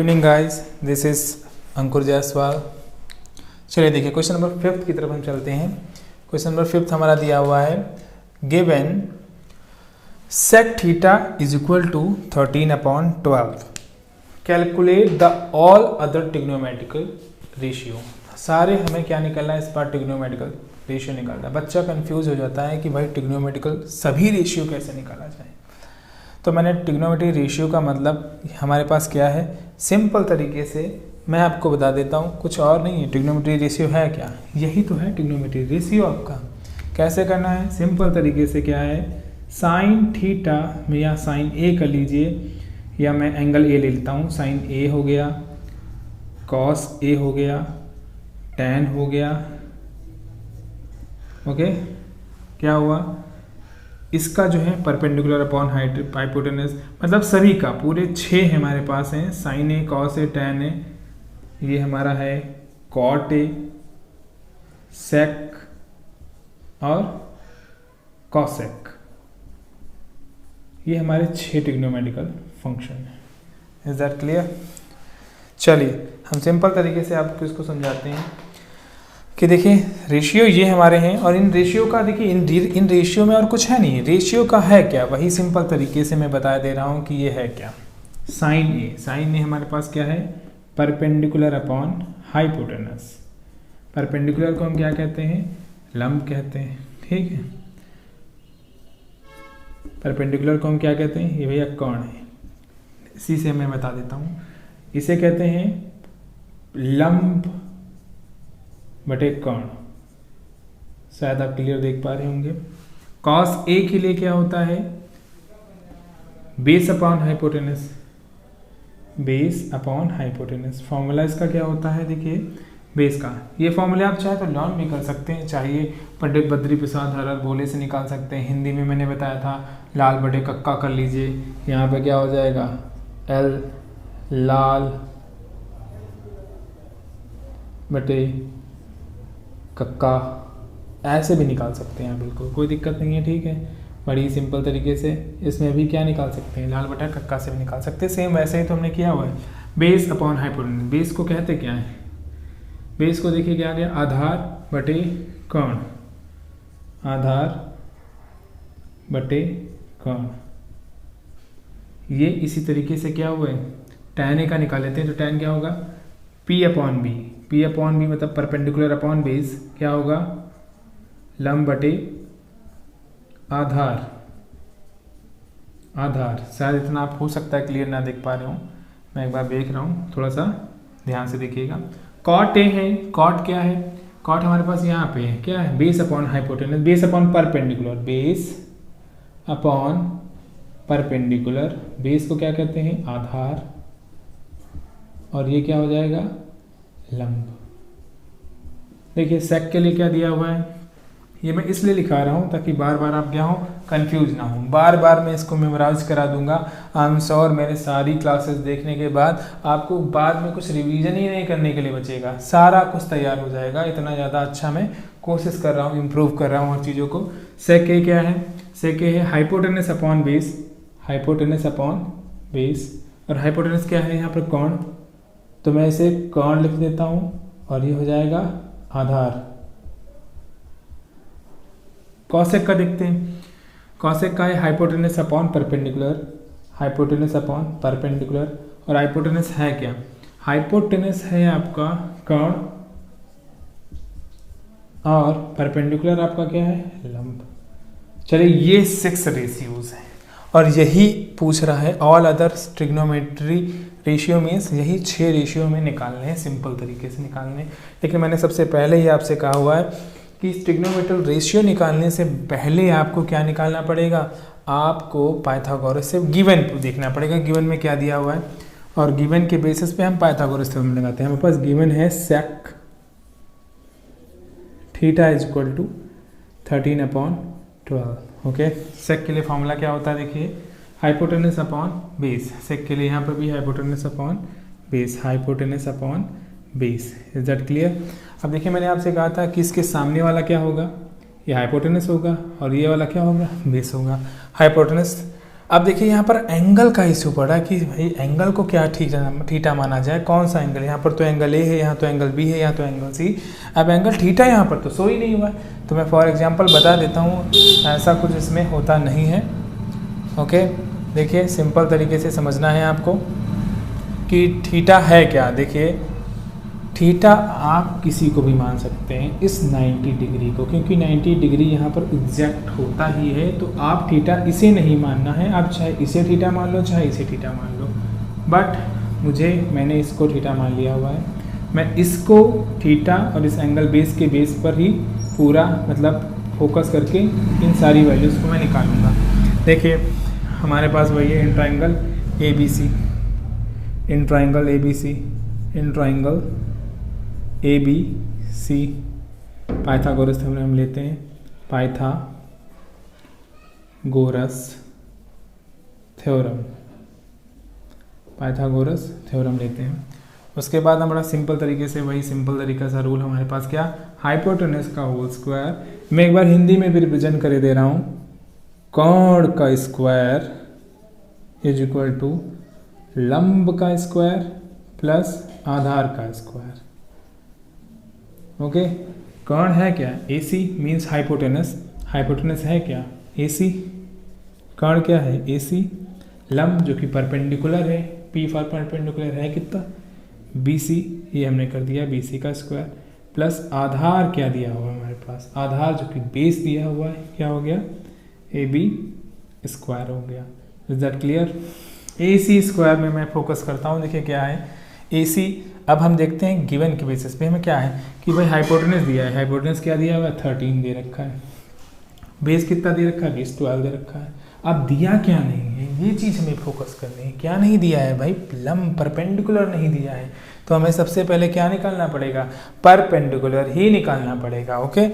Evening guys, this is अंकुर जायसवाल। चलिए देखिए question number 5 की तरफ हम चलते हैं। क्वेश्चन नंबर 5 हमारा दिया हुआ है, given sec theta is equal to 13/12, calculate the all other trigonometrical ratio. सारे हमें क्या निकलना है, इस बार ट्रिग्नोमेट्रिकल रेशियो निकालना है। बच्चा कंफ्यूज हो जाता है कि भाई ट्रिग्नोमेट्रिकल सभी रेशियो कैसे निकाला जाए। तो मैंने ट्रिग्नोमेट्री रेशियो का मतलब हमारे पास क्या है, सिंपल तरीके से मैं आपको बता देता हूँ, कुछ और नहीं है। ट्रिग्नोमेट्री रेशियो है क्या, यही तो है ट्रिग्नोमेट्री रेशियो आपका। कैसे करना है, सिंपल तरीके से क्या है, साइन थीटा में या साइन ए कर लीजिए, या मैं एंगल ए ले लेता हूँ। साइन ए हो गया, कॉस ए हो गया, टैन हो गया। ओके, क्या हुआ, इसका जो है परपेंडिकुलर अपॉन हाइपोटेनस, मतलब सभी का, पूरे 6 हमारे पास हैं। Sign A, cos A, tan A, ये हमारा है कॉट ए, सेक और कॉसेक। ये हमारे 6 ट्रिग्नोमेट्रिकल फंक्शन है। Is that clear? चलिए हम सिंपल तरीके से आपको इसको समझाते हैं कि देखिए रेशियो ये हमारे हैं, और इन रेशियो का देखिए इन रेशियो में और कुछ है नहीं। रेशियो का है क्या, वही सिंपल तरीके से मैं बता दे रहा हूँ कि ये है क्या। साइन ए हमारे पास क्या है, परपेंडिकुलर अपॉन हाइपोटेनस। परपेंडिकुलर को हम क्या कहते हैं, लंब कहते हैं। ठीक है, परपेंडिकुलर को हम क्या कहते हैं, ये भैया कर्ण है। इसी से मैं बता देता हूँ, इसे कहते हैं लंब बटे कर्ण। शायद आप क्लियर देख पा रहे होंगे। कॉस ए के लिए क्या होता है, base upon hypotenuse. Base upon hypotenuse formula इसका क्या होता है, देखिए बेस का। ये फॉर्मूला आप चाहे तो लर्न भी कर सकते हैं, चाहिए पंडित बद्री प्रसाद हरर बोले से निकाल सकते हैं। हिंदी में मैंने बताया था, लाल बटे कक्का कर लीजिए। यहाँ पे क्या हो जाएगा, एल लाल बटे कक्का, ऐसे भी निकाल सकते हैं, बिल्कुल कोई दिक्कत नहीं है। ठीक है, बड़ी सिंपल तरीके से इसमें भी क्या निकाल सकते हैं, लाल बटा कक्का से भी निकाल सकते हैं। सेम वैसे ही तो हमने किया हुआ है। बेस अपॉन हाइपोटेनस, बेस को कहते क्या है, बेस को देखिए क्या आ गया, आधार बटे कर्ण। आधार बटे कर्ण, ये इसी तरीके से क्या हुआ है, टैन ए का निकाल लेते हैं। तो टैन क्या होगा, P upon B. P upon B मतलब परपेंडिकुलर अपॉन बेस, क्या होगा, लंब बटे आधार। आधार शायद इतना आप हो सकता है क्लियर ना देख पा रहे हो, मैं एक बार देख रहा हूँ, थोड़ा सा ध्यान से देखिएगा। कॉट ए है, कॉट क्या है, कॉट हमारे पास यहाँ पे है, क्या है, base upon hypotenuse, base upon perpendicular, base upon perpendicular. Base को क्या कहते हैं, आधार, और ये क्या हो जाएगा, लंब। देखिए सेक के लिए क्या दिया हुआ है, ये मैं इसलिए लिखा रहा हूँ ताकि बार बार आप क्या हो, कंफ्यूज ना हो। बार बार मैं इसको मेमोराइज करा दूंगा। आई एम श्योर मेरे सारी क्लासेस देखने के बाद आपको बाद में कुछ रिवीजन ही नहीं करने के लिए बचेगा, सारा कुछ तैयार हो जाएगा। इतना ज़्यादा अच्छा मैं कोशिश कर रहा हूँ, इम्प्रूव कर रहा हूँ हर चीज़ों को। सेक ए क्या है, सेक ए है hypotenuse upon base. Hypotenuse upon base, और हाइपोटेनस क्या है यहाँ पर, कर्ण। तो मैं इसे कर्ण लिख देता हूँ, और ये हो जाएगा आधार। कॉसेक का देखते हैं, कॉसेक का है hypotenuse upon perpendicular. Hypotenuse upon perpendicular, और हाइपोटेनस है क्या, हाइपोटेनस है आपका कर्ण, और परपेंडिकुलर आपका क्या है, लंब। चलिए ये 6 रेशियोज हैं, और यही पूछ रहा है all other trigonometry ratio means यही 6 रेशियो में निकालने हैं, सिंपल तरीके से निकालने। लेकिन मैंने सबसे पहले ही आपसे कहा हुआ है कि ट्रिग्नोमेट्रिकल रेशियो निकालने से पहले आपको क्या निकालना पड़ेगा, आपको पाइथागोरस से गिवन देखना पड़ेगा, गिवन में क्या दिया हुआ है, और गिवन के बेसिस पे हम पाइथागोरस थ्योरम लगाते हैं। हमारे पास गिवन है sec theta is equal to 13/12। Okay, sec के लिए फॉर्मूला क्या होता है, देखिए हाइपोटेनस अपॉन बेस। सेक के लिए यहाँ पर भी hypotenuse upon base, hypotenuse upon base. Is that clear? अब देखिए मैंने आपसे कहा था कि इसके सामने वाला क्या होगा, ये हाइपोटेनस होगा, और ये वाला क्या होगा, बेस होगा। हाइपोटेनस अब देखिए यहाँ पर एंगल का इशू पड़ा कि भाई एंगल को क्या थीटा माना जाए, कौन सा एंगल, यहाँ पर तो एंगल ए है, यहाँ तो एंगल बी है, यहाँ तो एंगल सी। अब एंगल थीटा यहाँ पर तो शो ही नहीं हुआ है, तो मैं फॉर एग्जांपल बता देता हूँ, ऐसा कुछ इसमें होता नहीं है। ओके, देखिए सिंपल तरीके से समझना है आपको कि थीटा है क्या। देखिए थीटा आप किसी को भी मान सकते हैं इस 90 डिग्री को, क्योंकि 90 डिग्री यहाँ पर एग्जैक्ट होता ही है, तो आप थीटा इसे नहीं मानना है, आप चाहे इसे थीटा मान लो चाहे इसे थीटा मान लो, बट मैंने इसको थीटा मान लिया हुआ है। मैं इसको थीटा और इस एंगल बेस के बेस पर ही पूरा मतलब फोकस करके इन सारी वैल्यूज़ को मैं निकालूंगा। देखिए हमारे पास वही है in triangle A B C, in triangle A B C, in triangle A B C, Pythagoras theorem हम लेते हैं, पाइथागोरस थ्योरम लेते हैं। उसके बाद हम बड़ा सिंपल तरीके से वही सिंपल तरीका सा रूल हमारे पास क्या, हाइपोटेनस का होल स्क्वायर, मैं एक बार हिंदी में भी रिविजन करे दे रहा हूँ, कोण का स्क्वायर इज इक्वल टू लंब का स्क्वायर प्लस आधार का स्क्वायर। ओके, कोण है क्या, AC मीन्स हाइपोटेनस, हाइपोटेनस है क्या AC, कोण क्या है AC, लंब जो कि परपेंडिकुलर है, P फॉर परपेंडिकुलर है कितना BC, ये हमने कर दिया BC का स्क्वायर, प्लस आधार क्या दिया हुआ हमारे पास, आधार जो कि बेस दिया हुआ है, क्या हो गया AB स्क्वायर हो गया। Is that clear. AC square में मैं फोकस करता हूँ। देखिए क्या है AC, अब हम देखते हैं गिवन के बेसिस पे हमें क्या है कि भाई हाइपोटेनस दिया है, हाइपोटेनस क्या दिया हुआ है 13 दे रखा है, बेस कितना दे रखा है बेस 12 दे रखा है। अब दिया क्या नहीं है, ये चीज़ हमें फोकस करनी है, क्या नहीं दिया है भाई, लंब परपेंडिकुलर नहीं दिया है, तो हमें सबसे पहले क्या निकालना पड़ेगा, परपेंडिकुलर ही निकालना पड़ेगा। ओके,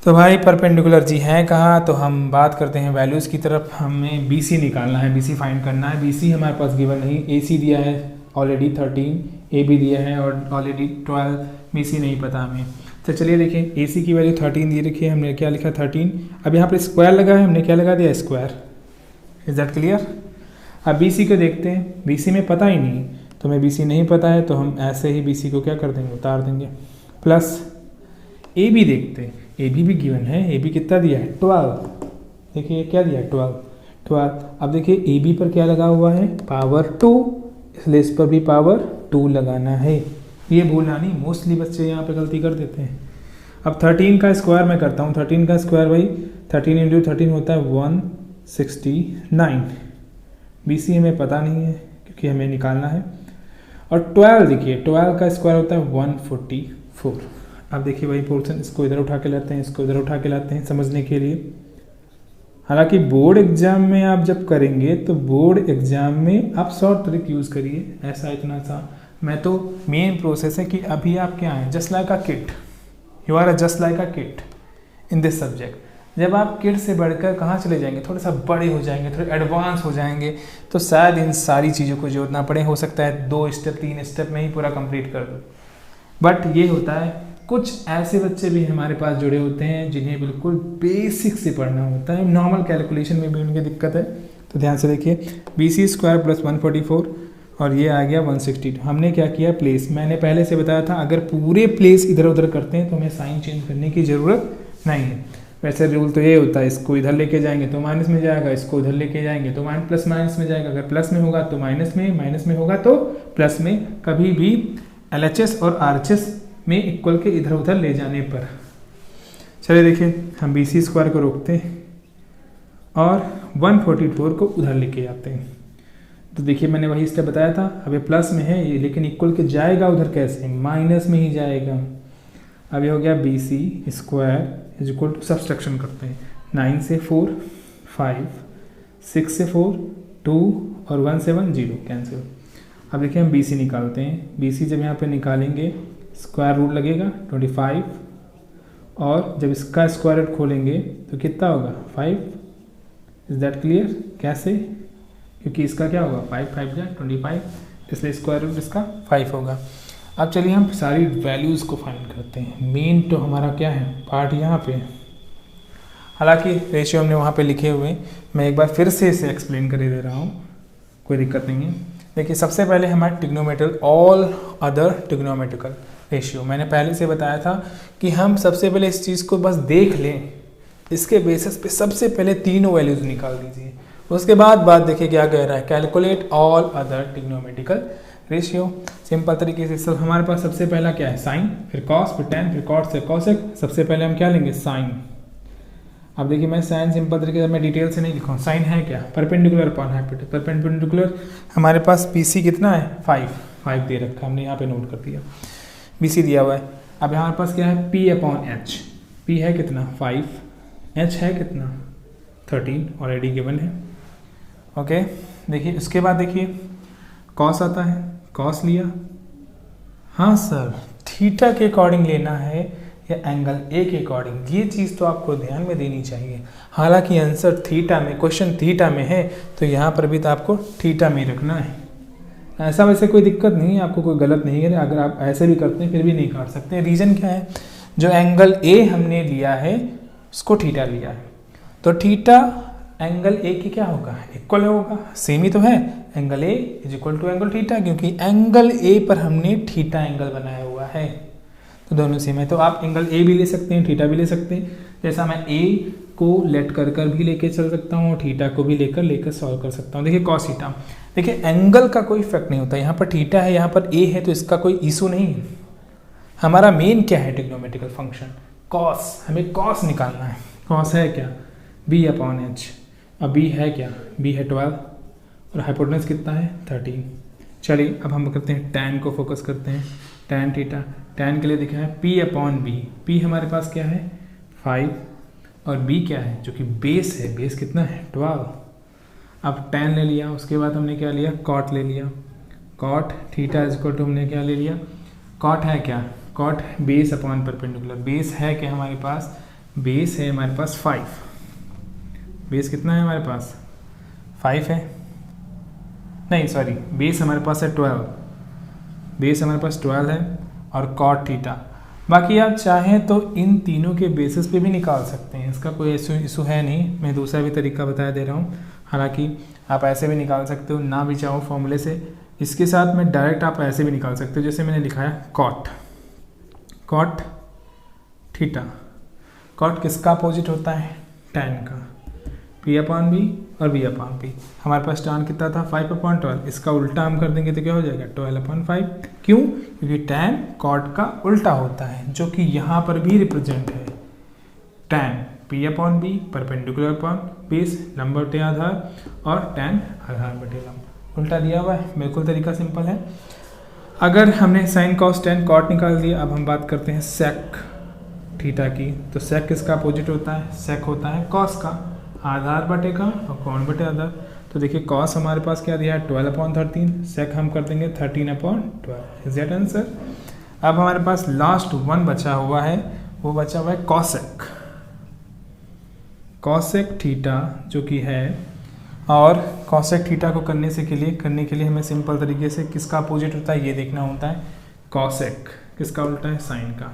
तो भाई परपेंडिकुलर जी है कहाँ, तो हम बात करते हैं वैल्यूज़ की तरफ, हमें BC निकालना है, BC फाइंड करना है। BC हमारे पास गिवन नहीं, AC दिया है ऑलरेडी 13, AB दिया है और ऑलरेडी 12, BC नहीं पता हमें। तो चलिए देखिए AC की वैल्यू 13 दी रखी है, हमने क्या लिखा 13, अब यहाँ पर स्क्वायर लगा है, हमने क्या लगा दिया स्क्वायर। Is that clear. अब BC को देखते हैं, BC में पता ही नहीं, तो हमें BC नहीं पता है तो हम ऐसे ही BC को क्या कर देंगे उतार देंगे, प्लस AB देखते हैं, AB भी गिवन है, AB कितना दिया है 12, देखिए क्या दिया है 12। अब देखिए AB पर क्या लगा हुआ है पावर 2, इसलिए इस पर भी पावर 2 लगाना है, ये भूलना नहीं, मोस्टली बच्चे यहाँ पे गलती कर देते हैं। अब 13 का स्क्वायर मैं करता हूँ, 13 का स्क्वायर भाई 13 इंटू 13 होता है 169, BC हमें पता नहीं है क्योंकि हमें निकालना है। और 12 देखिए 12 का स्क्वायर होता है 144। अब देखिए वही पोर्शन, इसको इधर उठा के लाते हैं, इसको इधर उठा के लाते हैं समझने के लिए। हालांकि बोर्ड एग्जाम में आप जब करेंगे तो बोर्ड एग्जाम में आप शॉर्ट ट्रिक यूज़ करिए, ऐसा इतना सा मैं तो मेन प्रोसेस है कि अभी आप क्या हैं, just like a kid, you are just like a kid in this subject. जब आप किड से बढ़कर कहाँ चले जाएंगे, थोड़ा सा बड़े हो जाएंगे, थोड़े एडवांस हो जाएंगे, तो शायद इन सारी चीज़ों को जोड़ना पड़े, हो सकता है 2 स्टेप 3 स्टेप में ही पूरा कंप्लीट कर दो। बट ये होता है, कुछ ऐसे बच्चे भी हमारे पास जुड़े होते हैं जिन्हें बिल्कुल बेसिक से पढ़ना होता है, नॉर्मल कैलकुलेशन में भी उनकी दिक्कत है। तो ध्यान से देखिए BC स्क्वायर प्लस 144 और ये आ गया 162। हमने क्या किया, प्लेस, मैंने पहले से बताया था अगर पूरे प्लेस इधर उधर करते हैं तो हमें साइन चेंज करने की ज़रूरत नहीं है। वैसे रूल तो ये होता है, इसको इधर लेके जाएंगे तो माइनस में जाएगा, इसको उधर लेके जाएंगे तो प्लस माइनस में जाएगा, अगर प्लस में होगा तो माइनस में होगा तो प्लस में, कभी भी LHS और RHS में इक्वल के इधर उधर ले जाने पर। चलिए देखिए हम BC स्क्वायर को रोकते हैं और 144 को उधर लेके आते हैं। तो देखिए मैंने वही स्टेप बताया था, अब ये प्लस में है ये, लेकिन इक्वल के जाएगा उधर कैसे, माइनस में ही जाएगा। अब ये हो गया BC square is equal to, subtraction करते हैं, 9 से 4 5, 6 से 4 2 और 1 से 1 0 कैंसिल। अब देखिए हम BC निकालते हैं, BC जब यहाँ पे निकालेंगे स्क्वायर रूट लगेगा 25 और जब इसका स्क्वायर रूट खोलेंगे तो कितना होगा 5। Is that clear. कैसे, क्योंकि इसका क्या होगा 5 5 या 25, इसलिए स्क्वायर रूट इसका 5 होगा। अब चलिए हम सारी वैल्यूज़ को फाइंड करते हैं। मेन तो हमारा क्या है पार्ट यहाँ पे, हालांकि रेशियो हमने वहाँ पे लिखे हुए, मैं एक बार फिर से इसे एक्सप्लेन कर दे रहा हूँ, कोई दिक्कत नहीं है। देखिए सबसे पहले हमारा trigonometrical, all other trigonometrical ratio, मैंने पहले से बताया था कि हम सबसे पहले इस चीज़ को बस देख लें, इसके बेसिस पे सबसे पहले तीनों वैल्यूज़ निकाल दीजिए, उसके बाद देखिए क्या कह रहा है, calculate all other trigonometrical ratio. Simple तरीके से सब हमारे पास सबसे पहला क्या है, साइन, फिर कॉस, फिर टेन, फिर कॉट से कॉसेक। सबसे पहले हम क्या लेंगे, साइन। अब देखिए मैं साइन सिंपल तरीके से मैं डिटेल से नहीं लिखा हूँ, साइन है क्या, परपेंडिकुलर अपॉन हाइपोटेन्यूज। परपेंडिकुलर हमारे पास BC कितना है, 5 दे रखा है, हमने यहाँ पे नोट कर दिया, BC दिया हुआ है। अब हमारे पास क्या है, P अपॉन H, P है कितना 5, H है कितना 13 ऑलरेडी गिवन है। ओके देखिए उसके बाद देखिए कॉस आता है, कॉस लिया, हाँ सर थीटा के अकॉर्डिंग लेना है या एंगल ए के अकॉर्डिंग, ये चीज़ तो आपको ध्यान में देनी चाहिए। हालांकि आंसर थीटा में, क्वेश्चन थीटा में है तो यहाँ पर भी तो आपको थीटा में रखना है। ऐसा वैसे कोई दिक्कत नहीं है, आपको कोई गलत नहीं है, अगर आप ऐसे भी करते हैं फिर भी नहीं काट सकते हैं। रीज़न क्या है, जो एंगल ए हमने लिया है उसको थीटा लिया है, तो थीटा एंगल ए की क्या होगा, इक्वल होगा, सेम ही तो है, angle A is equal to angle theta, क्योंकि एंगल ए पर हमने थीटा एंगल बनाया हुआ है, तो दोनों सेम है। तो आप एंगल ए भी ले सकते हैं, थीटा भी ले सकते हैं, जैसा मैं ए को लेट कर भी लेके चल सकता हूँ और थीटा को भी लेकर सॉल्व कर सकता हूँ। देखिए कॉस थीटा, देखिए एंगल का कोई इफेक्ट नहीं होता, यहाँ पर थीटा है यहाँ पर ए है, तो इसका कोई इशू नहीं है। हमारा मेन क्या है, ट्रिग्नोमेट्रिकल फंक्शन कॉस, हमें कॉस निकालना है। कॉस है क्या, B अपॉन H, अब B है क्या, B है 12 और हाइपोटेन्यूज कितना है 13। चलिए अब हम करते हैं टैन को फोकस करते हैं, टैन थीटा, टैन के लिए दिखा है P अपॉन B, P हमारे पास क्या है 5 और B क्या है जो कि बेस है, बेस कितना है 12। अब टैन ले लिया, उसके बाद हमने क्या लिया, कॉट ले लिया, cot theta is equal to हमने क्या ले लिया, कॉट है क्या, cot base upon perpendicular, base है क्या हमारे पास, बेस है हमारे पास 5, बेस कितना है हमारे पास 5 है, नहीं सॉरी बेस हमारे पास है 12, बेस हमारे पास 12 है और कॉट थीटा। बाकी आप चाहें तो इन तीनों के बेसिस पे भी निकाल सकते हैं, इसका कोई इशू है नहीं, मैं दूसरा भी तरीका बता दे रहा हूँ। हालांकि आप ऐसे भी निकाल सकते हो, ना भी चाहो फॉर्मूले से, इसके साथ में डायरेक्ट आप ऐसे भी निकाल सकते हो, जैसे मैंने लिखा है कॉट, कॉट थीटा, कॉट किसका अपोजिट होता है, टैन का, P अपॉन B और B अपॉन P। हमारे पास टैन कितना था 5 अपॉन 12, इसका उल्टा हम कर देंगे तो क्या हो जाएगा 12 अपॉन 5। क्यों, क्योंकि टैन कॉट का उल्टा होता है, जो कि यहाँ पर भी रिप्रेजेंट है। Tan P upon B perpendicular upon base, लंब बटे आधार, और टैन आधार बटे लंब, उल्टा दिया हुआ है, बिल्कुल तरीका सिंपल है। अगर हमने साइन कॉस टैन कॉट निकाल दिया, अब हम बात करते हैं सेक थीटा की। तो सेक किसका अपोजिट होता है, सेक होता है कॉस का, आधार बटे का और कोण बटे आधार। तो देखिए कॉस हमारे पास क्या दिया है 12 अपॉन 13, सेक हम कर देंगे 13 अपॉन 12, इज दैट आंसर। अब हमारे पास लास्ट वन बचा हुआ है, वो बचा हुआ है कॉसेक, कॉसेक थीटा जो कि है, और कॉसेक थीटा को करने के लिए हमें सिंपल तरीके से किसका अपोजिट होता है ये देखना होता है। कॉसेक किसका उल्टा है, साइन का,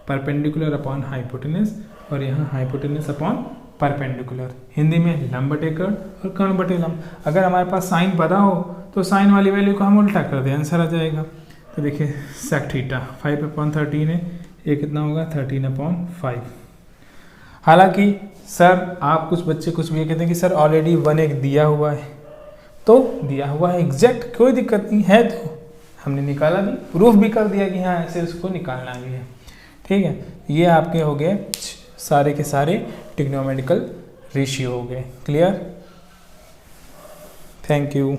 परपेंडिकुलर अपॉन हाइपोटेन्यूज, और यहाँ हाइपोटेन्यूज अपॉन परपेंडिकुलर, हिंदी में लंब बटे कर्ण और कर्ण बटे लंब। अगर हमारे पास साइन पता हो तो साइन वाली वैल्यू को हम उल्टा कर दें, आंसर आ जाएगा। तो देखिए सेक थीटा 5 अपॉन 13 है, ये कितना होगा 13 अपॉन 5। हालांकि सर आप कुछ बच्चे कुछ भी कहते हैं कि सर ऑलरेडी 1 एक दिया हुआ है, तो दिया हुआ है एग्जैक्ट, कोई दिक्कत नहीं है, तो हमने निकाला भी, प्रूफ भी कर दिया कि हाँ ऐसे उसको निकालना भी है। ठीक है, ये आपके हो गए सारे के सारे ट्रिग्नोमेट्रिकल रेशियो हो गए। Clear, thank you.